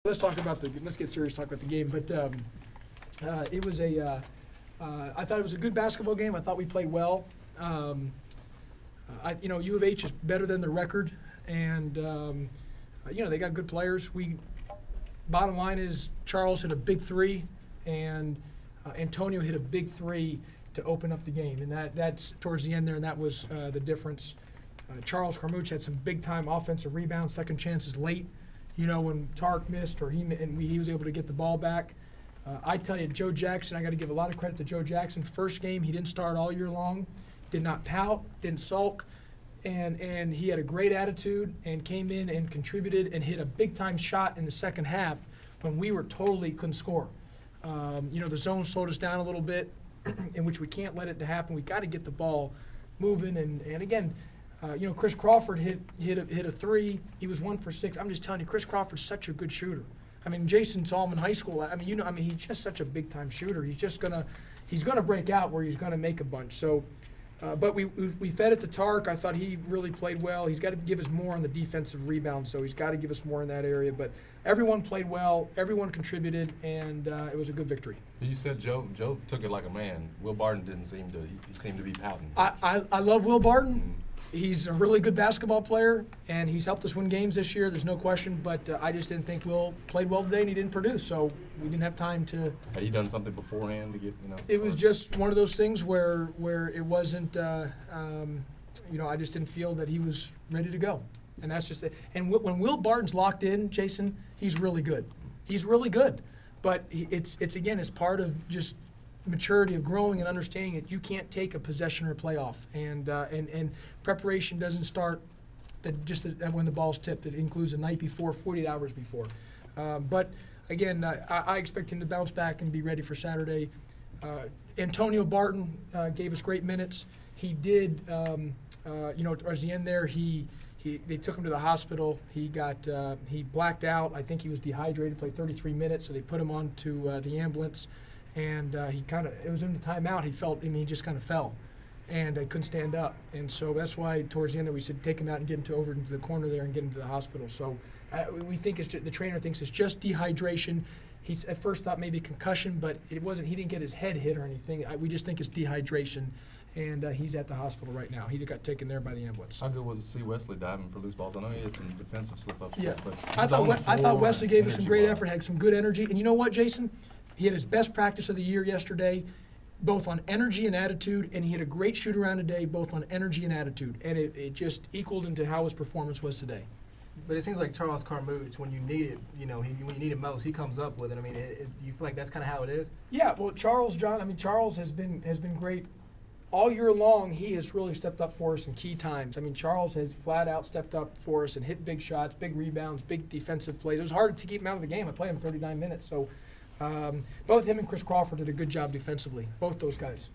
Let's get serious. Talk about the game. But it was I thought it was a good basketball game. I thought we played well. U of H is better than the record, and they got good players. Bottom line is Charles hit a big three, and Antonio hit a big three to open up the game, and that's towards the end there, and that was the difference. Charles Carmouche had some big-time offensive rebounds, second chances late. When Tark missed or he was able to get the ball back. I tell you, Joe Jackson, I got to give a lot of credit to Joe Jackson. First game, he didn't start all year long, did not pout, didn't sulk, and he had a great attitude and came in and contributed and hit a big-time shot in the second half when we were totally couldn't score. The zone slowed us down a little bit, in which we can't let it happen. We got to get the ball moving, and again, Chris Crawford hit a three. He was 1 for 6. I'm just telling you, Chris Crawford's such a good shooter. Jason saw him in high school. He's just such a big time shooter. He's gonna break out where he's gonna make a bunch. So, but we fed it to Tark. I thought he really played well. He's got to give us more on the defensive rebound, so he's got to give us more in that area. But everyone played well. Everyone contributed, and it was a good victory. You said Joe took it like a man. Will Barton didn't seem to. He seemed to be pouting. I love Will Barton. He's a really good basketball player, and he's helped us win games this year. There's no question, but I just didn't think Will played well today, and he didn't produce, so we didn't have time to. Had he done something beforehand to get, It was just one of those things where it wasn't, I just didn't feel that he was ready to go, and that's just it. And when Will Barton's locked in, Jason, he's really good. He's really good, but it's part of just maturity of growing and understanding that you can't take a possession or a playoff, and preparation doesn't start when the ball's tipped. It includes the night before, 48 hours before. But again, I expect him to bounce back and be ready for Saturday. Antonio Barton gave us great minutes. He did, towards the end there, they took him to the hospital. He blacked out. I think he was dehydrated. Played 33 minutes, so they put him onto the ambulance. And it was in the timeout. He just kind of fell, and couldn't stand up. And so that's why towards the end we said take him out and get him over into the corner there and get him to the hospital. So we think the trainer thinks it's just dehydration. He at first thought maybe concussion, but it wasn't. He didn't get his head hit or anything. We just think it's dehydration, and he's at the hospital right now. He got taken there by the ambulance. How good was it to see Wesley diving for loose balls? I know he had some defensive slip-ups. Yeah, but I thought Wesley gave us some great effort, had some good energy. And you know what, Jason? He had his best practice of the year yesterday, both on energy and attitude, and he had a great shoot-around today, both on energy and attitude. And it just equaled into how his performance was today. But it seems like Charles Carmouche, when you need it, when you need it most, he comes up with it. Do you feel like that's kind of how it is? Yeah, well, Charles has been great. All year long, he has really stepped up for us in key times. Charles has flat out stepped up for us and hit big shots, big rebounds, big defensive plays. It was hard to keep him out of the game. I played him 39 minutes, so both him and Chris Crawford did a good job defensively, both those guys.